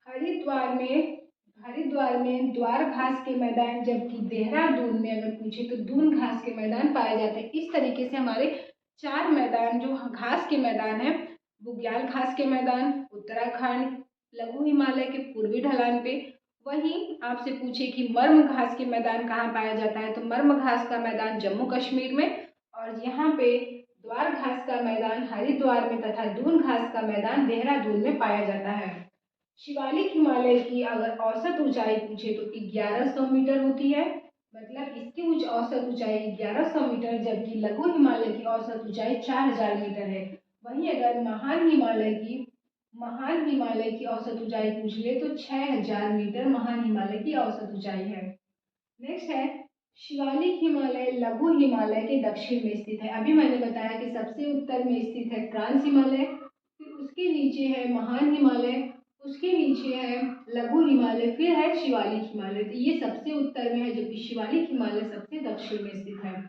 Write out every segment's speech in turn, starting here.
हरिद्वार में द्वार घास के मैदान, जबकि देहरादून में अगर पूछे तो दून घास के मैदान पाए जाते हैं। इस तरीके से हमारे 4 मैदान जो घास के मैदान है, बुग्याल घास के मैदान उत्तराखंड लघु हिमालय के पूर्वी ढलान पे। वहीं आपसे पूछे कि मर्म घास के मैदान कहाँ पाया जाता है, तो मर्म घास का मैदान जम्मू कश्मीर में, और यहाँ पे द्वार घास का मैदान हरिद्वार में तथा दून घास का मैदान देहरादून में पाया जाता है। शिवालिक हिमालय की अगर औसत ऊंचाई पूछे तो 1100 मीटर होती है, मतलब इसकी औसत ऊंचाई 1100 मीटर, जबकि लघु हिमालय की औसत ऊंचाई 4000 मीटर है। वहीं अगर महान हिमालय की औसत ऊंचाई पूछ ले तो 6000 मीटर महान हिमालय की औसत ऊंचाई है। नेक्स्ट है शिवालिक हिमालय लघु हिमालय के दक्षिण में स्थित है। अभी मैंने बताया कि सबसे उत्तर में स्थित है ट्रांस हिमालय, फिर उसके नीचे है महान हिमालय, उसके नीचे है लघु हिमालय, फिर है शिवालिक हिमालय। तो ये सबसे उत्तर में है, जबकि शिवालिक हिमालय सबसे दक्षिण में स्थित है।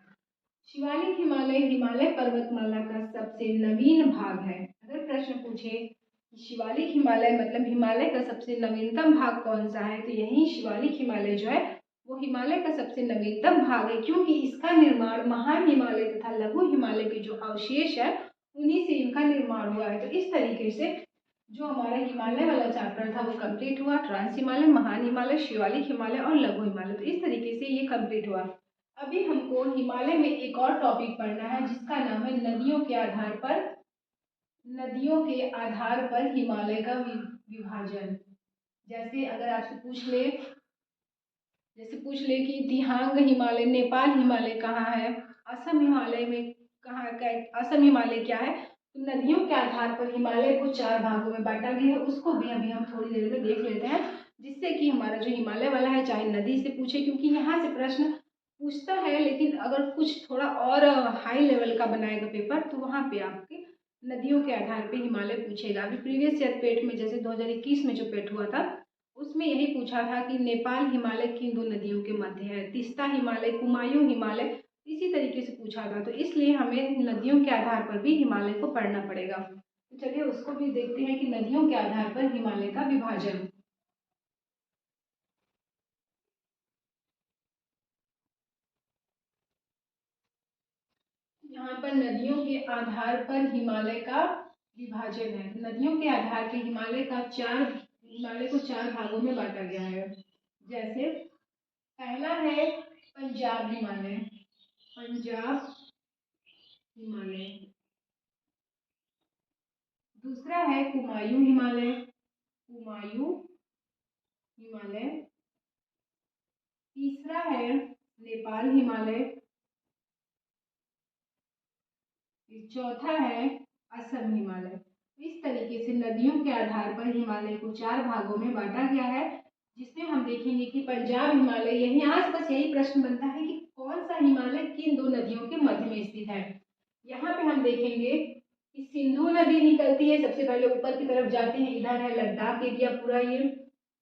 शिवालिक हिमालय हिमालय पर्वतमाला का सबसे नवीन भाग है। अगर प्रश्न पूछे कि शिवालिक हिमालय मतलब हिमालय का सबसे नवीनतम भाग कौन सा है, तो यही शिवालिक हिमालय जो है वो हिमालय का सबसे नवीनतम भाग है, क्योंकि इसका निर्माण महान हिमालय तथा लघु हिमालय के जो अवशेष है उन्हीं से इनका निर्माण हुआ है। तो इस तरीके से जो हमारा हिमालय वाला चैप्टर था वो कंप्लीट हुआ। ट्रांस हिमालय, महान हिमालय, शिवालिक हिमालय और लघु हिमालय, तो इस तरीके से ये कंप्लीट हुआ। अभी हमको हिमालय में एक और टॉपिक पढ़ना है जिसका नाम है नदियों के आधार पर हिमालय का विभाजन। जैसे अगर आपसे पूछ ले कि दिहांग हिमालय, नेपाल हिमालय कहाँ है, असम हिमालय में कहाँ है, असम हिमालय क्या है, तो नदियों के आधार पर हिमालय को 4 भागों में बांटा गया है। उसको भी अभी हम थोड़ी देर में देख लेते हैं, जिससे कि हमारा जो हिमालय वाला है चाहे नदी से पूछे, क्योंकि यहाँ से प्रश्न पूछता है, लेकिन अगर कुछ थोड़ा और हाई लेवल का बनाएगा पेपर तो वहाँ पे आपके नदियों के आधार पे हिमालय पूछेगा। अभी प्रीवियस ईयर पेट में जैसे 2021 में जो पेट हुआ था उसमें यही पूछा था कि नेपाल हिमालय किन 2 नदियों के मध्य है, तीस्ता हिमालय, कुमायूं हिमालय, इसी तरीके से पूछा था। तो इसलिए हमें नदियों के आधार पर भी हिमालय को पढ़ना पड़ेगा। तो चलिए उसको भी देखते हैं कि नदियों के आधार पर हिमालय का विभाजन। यहाँ पर नदियों के आधार पर हिमालय का विभाजन है। नदियों के आधार पर हिमालय को 4 भागों में बांटा गया है। जैसे पहला है पंजाब हिमालय, दूसरा है कुमायूं हिमालय, तीसरा है नेपाल हिमालय, चौथा है असम हिमालय। इस तरीके से नदियों के आधार पर हिमालय को 4 भागों में बांटा गया है, जिसमें हम देखेंगे कि पंजाब हिमालय, यही आज बस यही प्रश्न बनता है कि कौन सा हिमालय किन 2 नदियों के मध्य में स्थित है। यहाँ पे हम देखेंगे कि सिंधु नदी निकलती है, सबसे पहले ऊपर की तरफ जाते हैं, इधर है लद्दाख एरिया पूरा ये,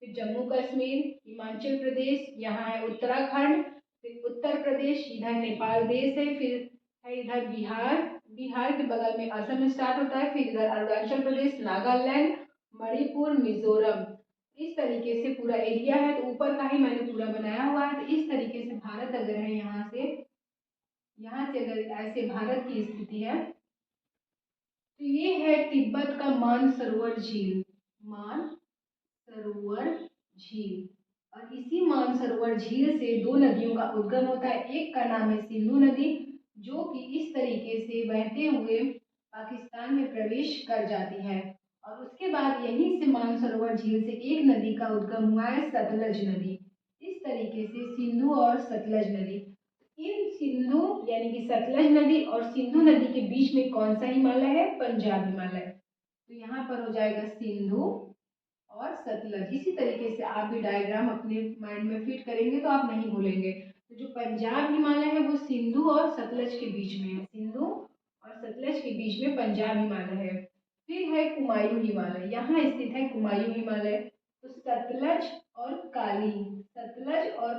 फिर जम्मू कश्मीर, हिमाचल प्रदेश, यहाँ है उत्तराखंड, फिर उत्तर प्रदेश, इधर नेपाल देश है, फिर है इधर बिहार के बगल में असम स्टार्ट होता है, फिर इधर अरुणाचल प्रदेश, नागालैंड, मणिपुर, मिजोरम, इस तरीके से पूरा एरिया है। तो ऊपर का ही मैंने पूरा बनाया हुआ है। तो इस तरीके से भारत अगर है यहाँ से अगर ऐसे भारत की स्थिति है, तो ये है तिब्बत का मानसरोवर झील, और इसी मानसरोवर झील से 2 नदियों का उद्गम होता है। एक का नाम है सिंधु नदी, जो कि इस तरीके से बहते हुए पाकिस्तान में प्रवेश कर जाती है, और उसके बाद यहीं से मानसरोवर झील से एक नदी का उद्गम हुआ है, सतलज नदी। इस तरीके से सिंधु और सतलज नदी, इन सिंधु यानी कि सतलज नदी और सिंधु नदी के बीच में कौन सा हिमालय है, पंजाब हिमालय। तो यहाँ पर हो जाएगा सिंधु और सतलज। इसी तरीके से आप भी डायग्राम अपने माइंड में फिट करेंगे तो आप नहीं भूलेंगे। तो जो पंजाब हिमालय है वो सिंधु और सतलज के बीच में है, सिंधु और सतलज के बीच में पंजाब हिमालय है। फिर है कुमायूं हिमालय, यहाँ स्थित है कुमायूं हिमालय। तो सतलज और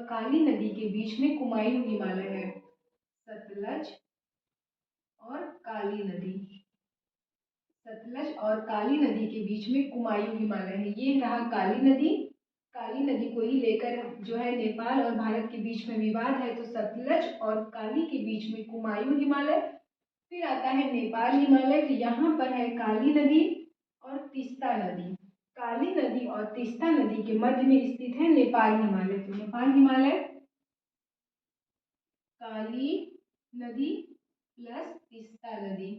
काली नदी के बीच में कुमायूं हिमालय है, सतलज और काली नदी, सतलज और काली नदी के बीच में कुमायूं हिमालय है। ये रहा काली नदी। काली नदी को ही लेकर जो है नेपाल और भारत के बीच में विवाद है, तो सतलज और काली के बीच में कुमायूं हिमालय। फिर आता है नेपाल हिमालय, तो यहाँ पर है काली नदी और तीस्ता नदी। काली नदी और तीस्ता नदी के मध्य में स्थित है नेपाल हिमालय। तो नेपाल हिमालय, काली नदी प्लस तीस्ता नदी,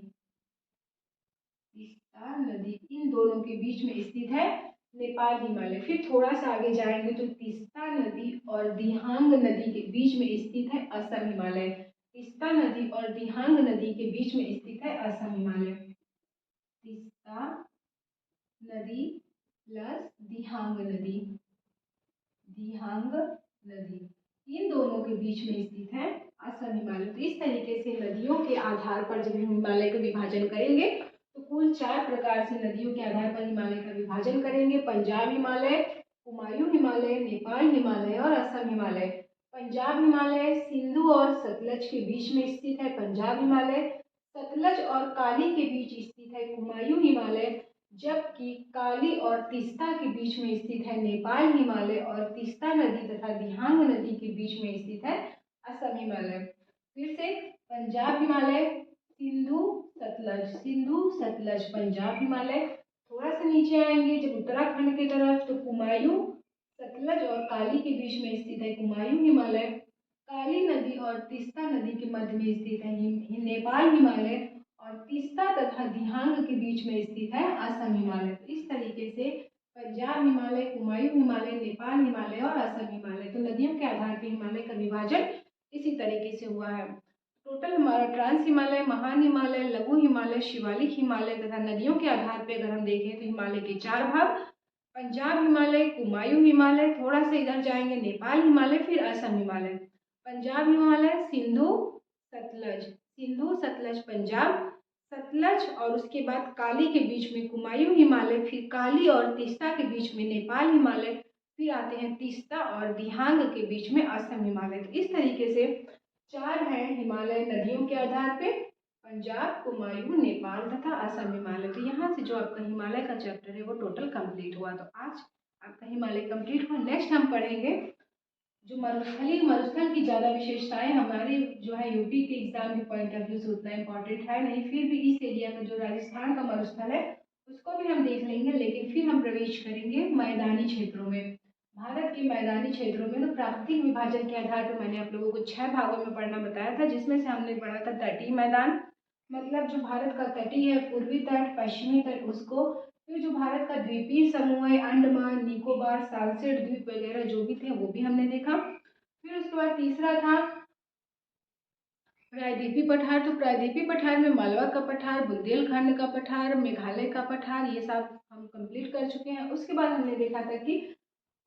तीस्ता नदी, इन दोनों के बीच में स्थित है नेपाल हिमालय। फिर थोड़ा सा आगे जाएंगे तो तीस्ता नदी और दिहांग नदी के बीच में स्थित है असम हिमालय। तीस्ता नदी और दिहांग नदी के बीच में स्थित है असम हिमालय। तीस्ता नदी प्लस दिहांग नदी, दिहांग नदी, इन दोनों के बीच में स्थित है असम हिमालय। तो इस तरीके से नदियों के आधार पर जब हम हिमालय का विभाजन करेंगे तो कुल 4 प्रकार से नदियों के आधार पर हिमालय का विभाजन करेंगे। पंजाब हिमालय, कुमायूं हिमालय, नेपाल हिमालय और असम हिमालय। पंजाब हिमालय सिंधु और सतलज के बीच में स्थित है पंजाब हिमालय। सतलज और काली के बीच स्थित है कुमायूं हिमालय, जबकि काली और तीस्ता के बीच में स्थित है नेपाल हिमालय और तीस्ता नदी तथा दिहांग नदी के बीच में स्थित है असम हिमालय। फिर से पंजाब हिमालय सिंधु सतलज, सिंधु सतलज पंजाब हिमालय। थोड़ा सा नीचे आएंगे जब उत्तराखंड की तरफ, तो कुमायूं सतलज और काली के बीच में स्थित है कुमायूं हिमालय। काली नदी और तीस्ता नदी के मध्य में स्थित है नेपाल हिमालय और तीस्ता तथा दिहांग के बीच में स्थित है असम हिमालय। तो इस तरीके से पंजाब हिमालय, कुमायूं हिमालय, नेपाल हिमालय और असम हिमालय, तो नदियों के आधार पर हिमालय का विभाजन इसी तरीके से हुआ है। टोटल हमारा ट्रांस हिमालय, महान हिमालय, लघु हिमालय, शिवालिक हिमालय तथा नदियों के आधार पर अगर हम देखें तो हिमालय के 4 भाग, पंजाब हिमालय, कुमायूं हिमालय, थोड़ा सा इधर जाएंगे नेपाल हिमालय, फिर असम हिमालय। पंजाब हिमालय सिंधु सतलज, सिंधु सतलज पंजाब, सतलज और उसके बाद काली के बीच में कुमायूं हिमालय, फिर काली और तीस्ता के बीच में नेपाल हिमालय, फिर आते हैं तीस्ता और दिहांग के बीच में असम हिमालय। तो इस तरीके से 4 हैं हिमालय नदियों के आधार पे, पंजाब, कुमायूं, नेपाल तथा असम हिमालय। तो यहाँ से जो आपका हिमालय का चैप्टर है वो टोटल कंप्लीट हुआ। तो आज आपका हिमालय कंप्लीट हुआ। नेक्स्ट हम पढ़ेंगे जो मरुस्थल की ज़्यादा विशेषताएं हमारे जो है यूपी के एग्जाम के पॉइंट ऑफ व्यू से उतना इम्पोर्टेंट है नहीं, फिर भी इस एरिया का जो राजस्थान का मरुस्थल है उसको भी हम देख लेंगे, लेकिन फिर हम प्रवेश करेंगे मैदानी क्षेत्रों में। भारत के मैदानी क्षेत्रों में तो प्राकृतिक विभाजन के आधार पर मैंने आप लोगों को 6 भागों में पढ़ना बताया था, जिसमें से हमने पढ़ा था तटीय मैदान, मतलब जो भारत का तटीय है, पूर्वी तट, पश्चिमी तट, उसको। फिर जो भारत का द्वीपीय समूह है, अंडमान निकोबार, सालसेट द्वीप वगैरह जो भी थे वो भी हमने देखा। फिर उसके बाद तीसरा था प्रायद्वीपीय पठार। तो प्रायद्वीपीय पठार में मालवा का पठार, बुंदेलखंड का पठार, मेघालय का पठार, ये सब हम कंप्लीट कर चुके हैं। उसके बाद हमने देखा था कि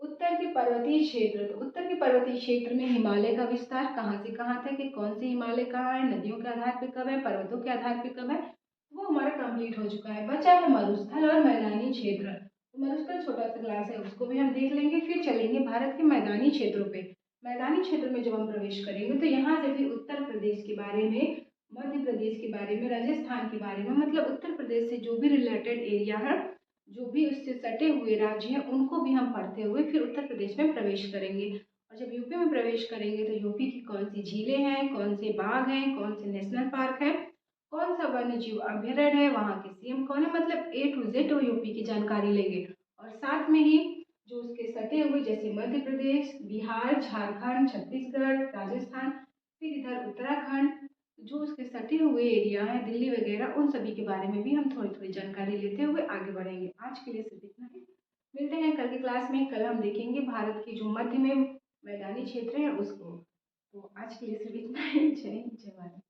उत्तर के पर्वतीय क्षेत्र, तो उत्तर के पर्वतीय क्षेत्र में हिमालय का विस्तार कहाँ से कहाँ था, कि कौन से हिमालय कहाँ है, नदियों के आधार पर कब है, पर्वतों के आधार पर कब है, वो हमारा कंप्लीट हो चुका है। बचा है मरुस्थल और मैदानी क्षेत्र। तो मरुस्थल छोटा सा क्लास है, उसको भी हम देख लेंगे। फिर चलेंगे भारत के मैदानी क्षेत्रों पे। मैदानी क्षेत्र में जब हम प्रवेश करेंगे तो यहाँ से फिर उत्तर प्रदेश के बारे में, मध्य प्रदेश के बारे में, राजस्थान के बारे में, मतलब उत्तर प्रदेश से जो भी रिलेटेड एरिया है, जो भी उससे सटे हुए राज्य हैं, उनको भी हम पढ़ते हुए फिर उत्तर प्रदेश में प्रवेश करेंगे। और जब यूपी में प्रवेश करेंगे तो यूपी की कौन सी झीलें हैं, कौन से बाग हैं, कौन से नेशनल पार्क हैं, कौन सा वन्य जीव अभ्यारण्य है, वहाँ के सीएम कौन है, मतलब A to Z यूपी की जानकारी लेंगे। और साथ में ही जो उसके सटे हुए जैसे मध्य प्रदेश, बिहार, झारखंड, छत्तीसगढ़, राजस्थान, फिर इधर उत्तराखंड, जो उसके सटे हुए एरिया है, दिल्ली वगैरह, उन सभी के बारे में भी हम थोड़ी थोड़ी जानकारी लेते हुए आगे बढ़ेंगे। आज के लिए सिर्फ इतना ही। मिलते हैं कल की क्लास में। कल हम देखेंगे भारत की जो मध्य में मैदानी क्षेत्र है उसको। तो आज के लिए सिर्फ इतना ही। जय हिंद, जय भारत।